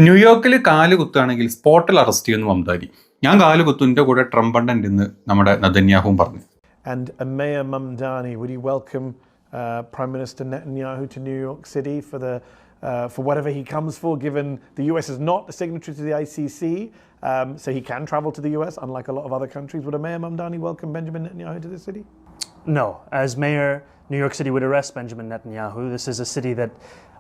ന്യൂയോർക്കിൽ കാല് കുത്തുകയാണെങ്കിൽ സ്പോട്ടിൽ അറസ്റ്റ് ചെയ്യുന്നു മംദാനി. ഞാൻ കാല് കുത്തുൻ്റെ കൂടെ ട്രംപ് ഉണ്ടെന്ന് നമ്മുടെ നെതന്യാഹുവും പറഞ്ഞു. And Mayor Mamdani, would you welcome Prime Minister Netanyahu to New York City for whatever he comes for, given the US is not a signatory to the ICC, so he can travel to the US, unlike a lot of other countries. Would a Mayor Mamdani welcome Benjamin Netanyahu to the city? No. As mayor, New York City would arrest Benjamin Netanyahu. This is a city that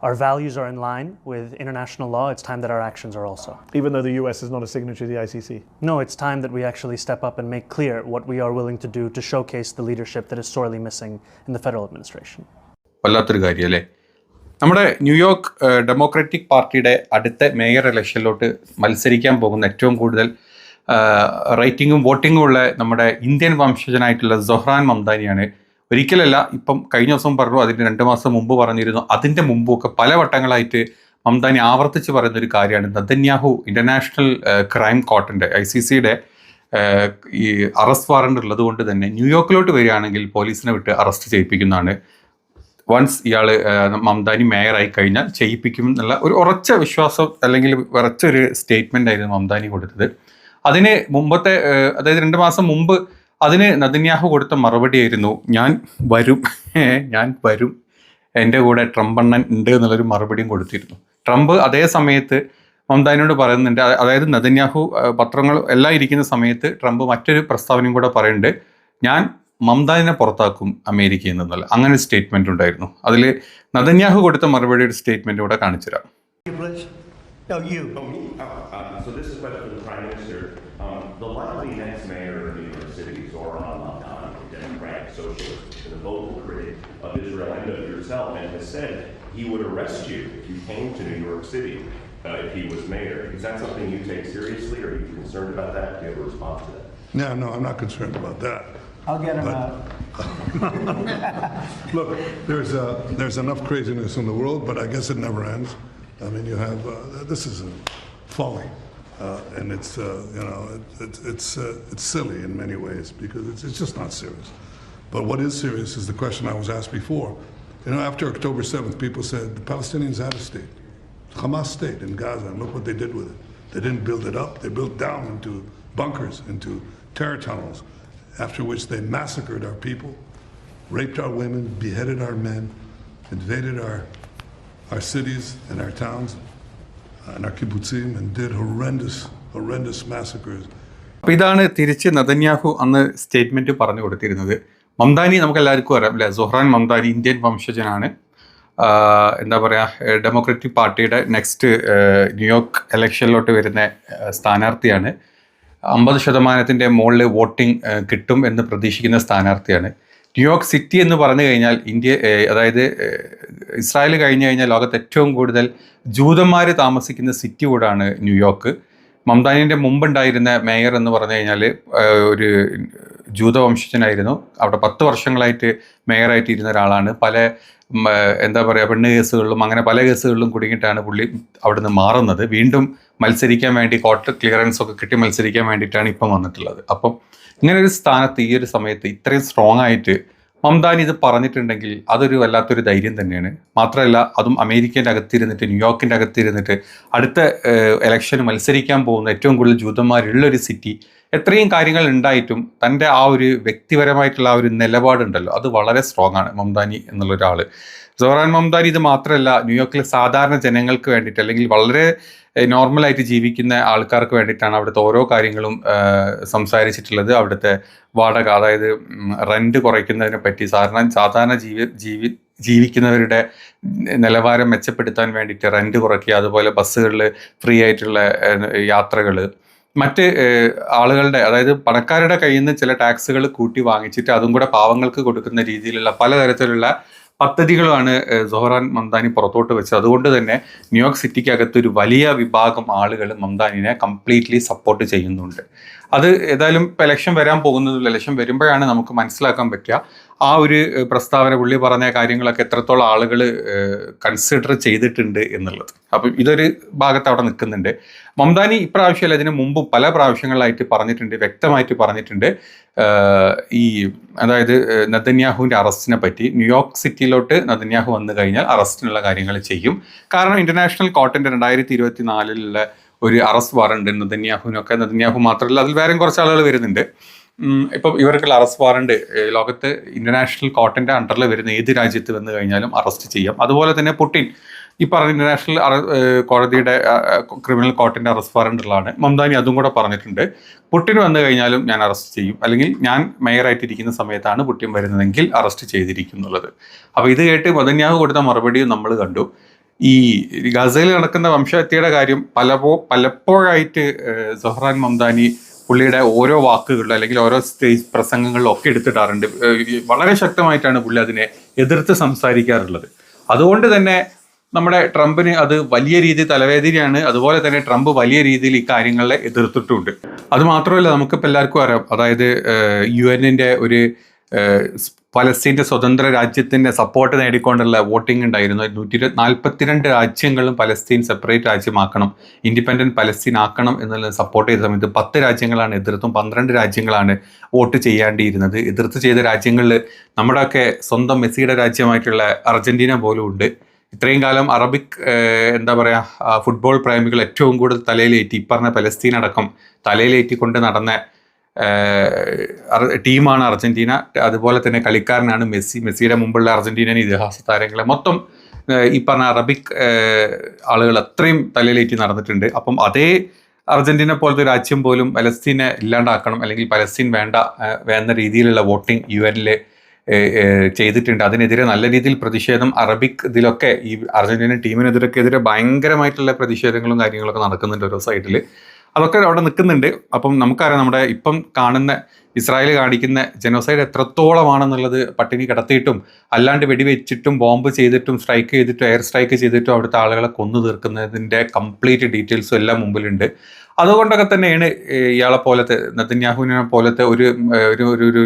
our values are in line with international law. It's time that our actions are also. Even though the US is not a signatory to the ICC? No, it's time that we actually step up and make clear what we are willing to do to showcase the leadership that is sorely missing in the federal administration. വല്ലാത്തൊരു കാര്യം അല്ലേ? നമ്മുടെ New York democratic പാർട്ടിയുടെ അടുത്ത mayor ഇലക്ഷനിലോട്ട് മത്സരിക്കാൻ പോകുന്ന ഏറ്റവും കൂടുതൽ റേറ്റിംഗും വോട്ടിങ്ങും ഉള്ള നമ്മുടെ ഇന്ത്യൻ വംശജനായിട്ടുള്ള സൊഹ്റാൻ മംദാനിയാണ്. ഒരിക്കലല്ല, ഇപ്പം കഴിഞ്ഞ ദിവസം പറഞ്ഞു, അതിന് 2 മാസം മുമ്പ് പറഞ്ഞിരുന്നു, അതിൻ്റെ മുമ്പൊക്കെ പല വട്ടങ്ങളായിട്ട് മംദാനി ആവർത്തിച്ച് പറയുന്നൊരു കാര്യമാണ് നെതന്യാഹു ഇൻ്റർനാഷണൽ ക്രൈം കോർട്ടിൻ്റെ ICCയുടെ ഈ അറസ്റ്റ് വാറണ്ട് ഉള്ളത് കൊണ്ട് തന്നെ ന്യൂയോർക്കിലോട്ട് വരികയാണെങ്കിൽ പോലീസിനെ വിട്ട് അറസ്റ്റ് ചെയ്യിപ്പിക്കുന്നതാണ്. വൺസ് ഇയാൾ മംദാനി മേയറായി കഴിഞ്ഞാൽ ചെയ്യിപ്പിക്കും എന്നുള്ള ഒരു ഉറച്ച വിശ്വാസം അല്ലെങ്കിൽ ഉറച്ചൊരു സ്റ്റേറ്റ്മെൻ്റ് ആയിരുന്നു മംദാനി കൊടുത്തത്. അതിന് മുമ്പത്തെ അതായത് 2 മാസം മുമ്പ് അതിന് നെതന്യാഹു കൊടുത്ത മറുപടി ആയിരുന്നു, ഞാൻ വരും, എൻ്റെ കൂടെ ട്രംപ് അണ്ണൻ ഉണ്ട് എന്നുള്ളൊരു മറുപടിയും കൊടുത്തിരുന്നു. ട്രംപ് അതേ സമയത്ത് മംദാനിയോട് പറയുന്നുണ്ട്, അതായത് നെതന്യാഹു പത്രങ്ങൾ എല്ലാം ഇരിക്കുന്ന സമയത്ത് ട്രംപ് മറ്റൊരു പ്രസ്താവനയും കൂടെ പറയുന്നുണ്ട്, ഞാൻ മംദാനിനെ പുറത്താക്കും അമേരിക്കയിൽ നിന്നല്ല. അങ്ങനെ ഒരു സ്റ്റേറ്റ്മെൻറ്റ് ഉണ്ടായിരുന്നു. അതിൽ നെതന്യാഹു കൊടുത്ത മറുപടി ഒരു സ്റ്റേറ്റ്മെൻറ്റ് കൂടെ കാണിച്ചു തരാം. No, you. Oh, me? So this is a question for the Prime Minister. The likely next mayor of New York City, Zohran Mamdani, a Democratic socialist and a vocal critic of Israel and of yourself, and has said he would arrest you if you came to New York City if he was mayor. Is that something you take seriously, or are you concerned about that? Do you have a response to that? No, I'm not concerned about that. I'll get him out. Look, there's enough craziness in the world, but I guess it never ends. I mean, you have this is folly, and it's it's silly in many ways because it's just not serious. But what is serious is the question I was asked before. You know, after October 7th, people said the Palestinians had a state, Hamas state in Gaza, and look what they did with it. They didn't build it up; they built down into bunkers, into terror tunnels. After which they massacred our people, raped our women, beheaded our men, invaded our cities and our towns and our kibbutzim, and did horrendous massacres. അപ്പോൾ ഇതാണ് തിരിച്ച് Netanyahu അന്ന് statement പറഞ്ഞു കൊടുത്തിരുന്നത്. മംദാനി നമുക്ക് എല്ലാവർക്കും അറിയാം അല്ലേ, സൊഹ്റാൻ മംദാനി ഇന്ത്യൻ വംശജനാണ്. എന്താ പറയുക, ഡെമോക്രാറ്റിക് പാർട്ടിയുടെ നെക്സ്റ്റ് ന്യൂയോർക്ക് ഇലക്ഷനിലോട്ട് വരുന്ന സ്ഥാനാർത്ഥിയാണ്. 50% മുകളിൽ വോട്ടിംഗ് കിട്ടും എന്ന് പ്രതീക്ഷിക്കുന്ന സ്ഥാനാർത്ഥിയാണ്. ന്യൂയോർക്ക് സിറ്റി എന്ന് പറഞ്ഞു കഴിഞ്ഞാൽ അതായത് ഇസ്രായേൽ കഴിഞ്ഞു കഴിഞ്ഞാൽ ലോകത്ത് ഏറ്റവും കൂടുതൽ ജൂതന്മാർ താമസിക്കുന്ന സിറ്റി കൂടാണ് ന്യൂയോർക്ക്. മംദാനിൻ്റെ മുമ്പുണ്ടായിരുന്ന മേയർ എന്ന് പറഞ്ഞു കഴിഞ്ഞാൽ ഒരു ജൂതവംശജനായിരുന്നു. അവിടെ 10 വർഷങ്ങളായിട്ട് മേയറായിട്ട് ഇരുന്ന ഒരാളാണ്. പല എന്താ പറയുക, പെണ്ണ് കേസുകളിലും അങ്ങനെ പല കേസുകളിലും കുടുങ്ങിയിട്ടാണ് പുള്ളി അവിടുന്ന് മാറുന്നത്. വീണ്ടും മത്സരിക്കാൻ വേണ്ടി കോർട്ട് ക്ലിയറൻസ് ഒക്കെ കിട്ടി മത്സരിക്കാൻ വേണ്ടിയിട്ടാണ് ഇപ്പം വന്നിട്ടുള്ളത്. അപ്പം ഇങ്ങനെ ഒരു സ്ഥാനത്ത് ഈ ഒരു സമയത്ത് ഇത്രയും സ്ട്രോങ് ആയിട്ട് മംദാനി ഇത് പറഞ്ഞിട്ടുണ്ടെങ്കിൽ അതൊരു വല്ലാത്തൊരു ധൈര്യം തന്നെയാണ്. മാത്രമല്ല, അതും അമേരിക്കേൻ്റെ അകത്തിരുന്നിട്ട് ന്യൂയോർക്കിൻ്റെ അകത്തിരുന്നിട്ട് അടുത്ത ഇലക്ഷന് മത്സരിക്കാൻ പോകുന്ന ഏറ്റവും കൂടുതൽ ജൂതന്മാരുള്ളൊരു സിറ്റി, എത്രയും കാര്യങ്ങൾ ഉണ്ടായിട്ടും തൻ്റെ ആ ഒരു വ്യക്തിപരമായിട്ടുള്ള ആ ഒരു നിലപാടുണ്ടല്ലോ, അത് വളരെ സ്ട്രോങ് ആണ് മംദാനി എന്നുള്ള ഒരാൾ. സൊഹ്റാൻ മംദാനി ഇത് മാത്രമല്ല, ന്യൂയോർക്കിലെ സാധാരണ ജനങ്ങൾക്ക് വേണ്ടിയിട്ട് അല്ലെങ്കിൽ വളരെ നോർമലായിട്ട് ജീവിക്കുന്ന ആൾക്കാർക്ക് വേണ്ടിയിട്ടാണ് അവിടുത്തെ ഓരോ കാര്യങ്ങളും സംസാരിച്ചിട്ടുള്ളത്. അവിടുത്തെ വാടക, അതായത് റെൻറ്റ് കുറയ്ക്കുന്നതിനെ പറ്റി, സാധാരണ ജീവിക്കുന്നവരുടെ നിലവാരം മെച്ചപ്പെടുത്താൻ വേണ്ടിയിട്ട് റെൻറ്റ് കുറയ്ക്കുക, അതുപോലെ ബസ്സുകളിൽ ഫ്രീ ആയിട്ടുള്ള യാത്രകൾ, മറ്റ് ആളുകളുടെ അതായത് പണക്കാരുടെ കയ്യിൽ നിന്ന് ചില ടാക്സുകൾ കൂട്ടി വാങ്ങിച്ചിട്ട് അതും കൂടെ പാവങ്ങൾക്ക് കൊടുക്കുന്ന രീതിയിലുള്ള പലതരത്തിലുള്ള പദ്ധതികളാണ് സൊഹ്റാൻ മംദാനി പുറത്തോട്ട് വെച്ചത്. അതുകൊണ്ട് തന്നെ ന്യൂയോർക്ക് സിറ്റിക്കകത്ത് ഒരു വലിയ വിഭാഗം ആളുകൾ മംദാനിനെ കംപ്ലീറ്റ്ലി സപ്പോർട്ട് ചെയ്യുന്നുണ്ട്. അത് ഏതായാലും ഇപ്പോൾ ഇലക്ഷൻ വരാൻ പോകുന്നതിൽ ഇലക്ഷൻ വരുമ്പോഴാണ് നമുക്ക് മനസ്സിലാക്കാൻ പറ്റുക ആ ഒരു പ്രസ്താവന പുള്ളി പറഞ്ഞ കാര്യങ്ങളൊക്കെ എത്രത്തോളം ആളുകൾ കൺസിഡർ ചെയ്തിട്ടുണ്ട് എന്നുള്ളത്. അപ്പം ഇതൊരു ഭാഗത്ത് അവിടെ നിൽക്കുന്നുണ്ട്. മംദാനി ഇപ്രാവശ്യമല്ല ഇതിന് മുമ്പും പല പ്രാവശ്യങ്ങളായിട്ട് പറഞ്ഞിട്ടുണ്ട്, വ്യക്തമായിട്ട് പറഞ്ഞിട്ടുണ്ട് ഈ അതായത് നെതന്യാഹുവിൻ്റെ അറസ്റ്റിനെ പറ്റി. ന്യൂയോർക്ക് സിറ്റിയിലോട്ട് നെതന്യാഹു വന്നു കഴിഞ്ഞാൽ അറസ്റ്റിനുള്ള കാര്യങ്ങൾ ചെയ്യും. കാരണം ഇൻ്റർനാഷണൽ കോർട്ടിൻ്റെ 2024 ഒരു അറസ്റ്റ് വാറണ്ട് നെതന്യാഹുവിനൊക്കെ. നെതന്യാഹു മാത്രമല്ല, അതിൽ വേറെയും കുറച്ച് ആളുകൾ വരുന്നുണ്ട്. ഇപ്പം ഇവർക്കുള്ള അറസ്റ്റ് വാറണ്ട് ലോകത്ത് ഇൻ്റർനാഷണൽ കോർട്ടിൻ്റെ അണ്ടറിൽ വരുന്ന ഏത് രാജ്യത്ത് വന്നു കഴിഞ്ഞാലും അറസ്റ്റ് ചെയ്യാം. അതുപോലെ തന്നെ പുടിൻ ഈ പറഞ്ഞ ഇൻ്റർനാഷണൽ കോടതിയുടെ ക്രിമിനൽ കോർട്ടിൻ്റെ അറസ്റ്റ് വാറണ്ടിലാണ്. മംദാനി അതും കൂടെ പറഞ്ഞിട്ടുണ്ട്, പുടിൻ വന്നു കഴിഞ്ഞാലും ഞാൻ അറസ്റ്റ് ചെയ്യും, അല്ലെങ്കിൽ ഞാൻ മേയറായിട്ടിരിക്കുന്ന സമയത്താണ് പുടിൻ വരുന്നതെങ്കിൽ അറസ്റ്റ് ചെയ്തിരിക്കും എന്നുള്ളത്. അപ്പോൾ ഇത് കേട്ട് നെതന്യാഹു കൊടുത്ത മറുപടിയും നമ്മൾ കണ്ടു. ഈ ഗസയിൽ നടക്കുന്ന വംശഹത്യയുടെ കാര്യം പലപ്പോഴായിട്ട് സൊഹ്റാൻ മംദാനി പുള്ളിയുടെ ഓരോ വാക്കുകളിലും അല്ലെങ്കിൽ ഓരോ സ്റ്റേജ് പ്രസംഗങ്ങളിലും ഒക്കെ എടുത്തിടാറുണ്ട്. വളരെ ശക്തമായിട്ടാണ് പുള്ളി അതിനെ എതിർത്ത് സംസാരിക്കാറുള്ളത്. അതുകൊണ്ട് തന്നെ നമ്മുടെ ട്രംപിന് അത് വലിയ രീതിയിൽ തലവേദനയാണ്. അതുപോലെ തന്നെ ട്രംപ് വലിയ രീതിയിൽ ഈ കാര്യങ്ങളെ എതിർത്തിട്ടുമുണ്ട്. അതുമാത്രമല്ല, നമുക്കിപ്പോൾ എല്ലാവർക്കും അറിയാം, അതായത് UN-ൻ്റെ ഒരു പലസ്തീൻ്റെ സ്വതന്ത്ര രാജ്യത്തിൻ്റെ സപ്പോർട്ട് നേടിക്കൊണ്ടുള്ള വോട്ടിംഗ് ഉണ്ടായിരുന്നു. 142 രാജ്യങ്ങളും പലസ്തീൻ സെപ്പറേറ്റ് രാജ്യമാക്കണം, ഇൻഡിപെൻഡൻറ്റ് പലസ്തീൻ ആക്കണം എന്നുള്ള സപ്പോർട്ട് ചെയ്ത സമയത്ത് 10 രാജ്യങ്ങളാണ് എതിർത്തും 12 രാജ്യങ്ങളാണ് വോട്ട് ചെയ്യേണ്ടിയിരുന്നത്. എതിർത്ത് ചെയ്ത രാജ്യങ്ങളിൽ നമ്മുടെയൊക്കെ സ്വന്തം മെസ്സിയുടെ രാജ്യമായിട്ടുള്ള അർജൻറ്റീന പോലും ഉണ്ട്. ഇത്രയും കാലം അറബിക് എന്താ പറയുക ഫുട്ബോൾ പ്രേമികൾ ഏറ്റവും കൂടുതൽ തലയിലേറ്റി, ഈ പറഞ്ഞ പലസ്തീൻ അടക്കം തലയിലേറ്റിക്കൊണ്ട് നടന്ന ടീമാണ് അർജൻറ്റീന. അതുപോലെ തന്നെ കളിക്കാരനാണ് മെസ്സിയുടെ മുമ്പുള്ള അർജൻറ്റീനൻ ഇതിഹാസ താരങ്ങളെ മൊത്തം ഈ പറഞ്ഞ അറബിക് ആളുകൾ അത്രയും തലയിലേറ്റി നടന്നിട്ടുണ്ട്. അപ്പം അതേ അർജൻറ്റീന പോലത്തെ രാജ്യം പോലും പലസ്തീനെ ഇല്ലാണ്ടാക്കണം, അല്ലെങ്കിൽ പലസ്തീൻ വേണ്ട രീതിയിലുള്ള വോട്ടിംഗ് UN-ൽ ചെയ്തിട്ടുണ്ട്. അതിനെതിരെ നല്ല രീതിയിൽ പ്രതിഷേധം അറബിക് ഇതിലൊക്കെ ഈ അർജൻറ്റീന ടീമിനെതിരെ ഭയങ്കരമായിട്ടുള്ള പ്രതിഷേധങ്ങളും കാര്യങ്ങളൊക്കെ നടക്കുന്നുണ്ട് ഓരോ സൈഡിൽ. അതൊക്കെ അവിടെ നിൽക്കുന്നുണ്ട്. അപ്പം നമുക്കറിയാം നമ്മുടെ ഇപ്പം കാണുന്ന ഇസ്രായേൽ കാണിക്കുന്ന ജനോസൈഡ് എത്രത്തോളമാണെന്നുള്ളത് പട്ടിണി കിടത്തിയിട്ടും അല്ലാണ്ട് വെടിവെച്ചിട്ടും ബോംബ് ചെയ്തിട്ടും സ്ട്രൈക്ക് ചെയ്തിട്ടും എയർ സ്ട്രൈക്ക് ചെയ്തിട്ടും അവിടുത്തെ ആളുകളെ കൊന്നു തീർക്കുന്നതിൻ്റെ കംപ്ലീറ്റ് ഡീറ്റെയിൽസും എല്ലാം മുമ്പിലുണ്ട്. അതുകൊണ്ടൊക്കെ തന്നെയാണ് ഇയാളെ പോലത്തെ നെതന്യാഹുവിനെ പോലത്തെ ഒരു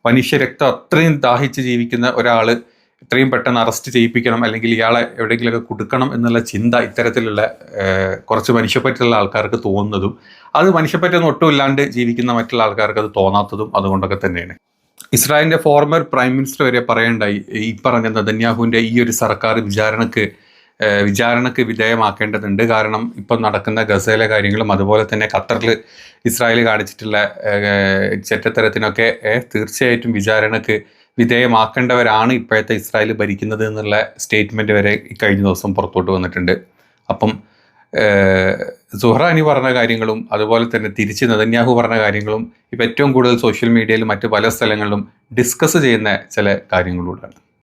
മനുഷ്യരക്തം അത്രയും ദാഹിച്ച് ജീവിക്കുന്ന ഒരാൾ ഇത്രയും പെട്ടെന്ന് അറസ്റ്റ് ചെയ്യിപ്പിക്കണം, അല്ലെങ്കിൽ ഇയാളെ എവിടെയെങ്കിലുമൊക്കെ കൊടുക്കണം എന്നുള്ള ചിന്ത ഇത്തരത്തിലുള്ള കുറച്ച് മനുഷ്യപ്പറ്റുള്ള ആൾക്കാർക്ക് തോന്നുന്നതും, അത് മനുഷ്യപ്പറ്റൊന്നും ഒട്ടും ഇല്ലാണ്ട് ജീവിക്കുന്ന മറ്റുള്ള ആൾക്കാർക്ക് അത് തോന്നാത്തതും അതുകൊണ്ടൊക്കെ തന്നെയാണ്. ഇസ്രായേലിൻ്റെ ഫോർമർ പ്രൈം മിനിസ്റ്റർ വരെ പറയേണ്ടായി ഈ പറഞ്ഞ നെതന്യാഹുവിൻ്റെ ഈ ഒരു സർക്കാർ വിചാരണക്ക് വിധേയമാക്കേണ്ടതുണ്ട്. കാരണം ഇപ്പം നടക്കുന്ന ഗസയിലെ കാര്യങ്ങളും അതുപോലെ തന്നെ ഖത്തറിൽ ഇസ്രായേൽ കാണിച്ചിട്ടുള്ള ചെറ്റത്തരത്തിനൊക്കെ തീർച്ചയായിട്ടും വിചാരണക്ക് വിധേയമാക്കേണ്ടവരാണ് ഇപ്പോഴത്തെ ഇസ്രായേൽ ഭരിക്കുന്നത് എന്നുള്ള സ്റ്റേറ്റ്മെൻറ്റ് വരെ കഴിഞ്ഞ ദിവസം പുറത്തോട്ട് വന്നിട്ടുണ്ട്. അപ്പം സുഹ്റാനി പറഞ്ഞ കാര്യങ്ങളും അതുപോലെ തന്നെ തിരിച്ച് നെതന്യാഹു പറഞ്ഞ കാര്യങ്ങളും ഇപ്പം ഏറ്റവും കൂടുതൽ സോഷ്യൽ മീഡിയയിലും മറ്റ് പല സ്ഥലങ്ങളിലും ഡിസ്കസ് ചെയ്യുന്ന ചില കാര്യങ്ങളിലൂടെയാണ്.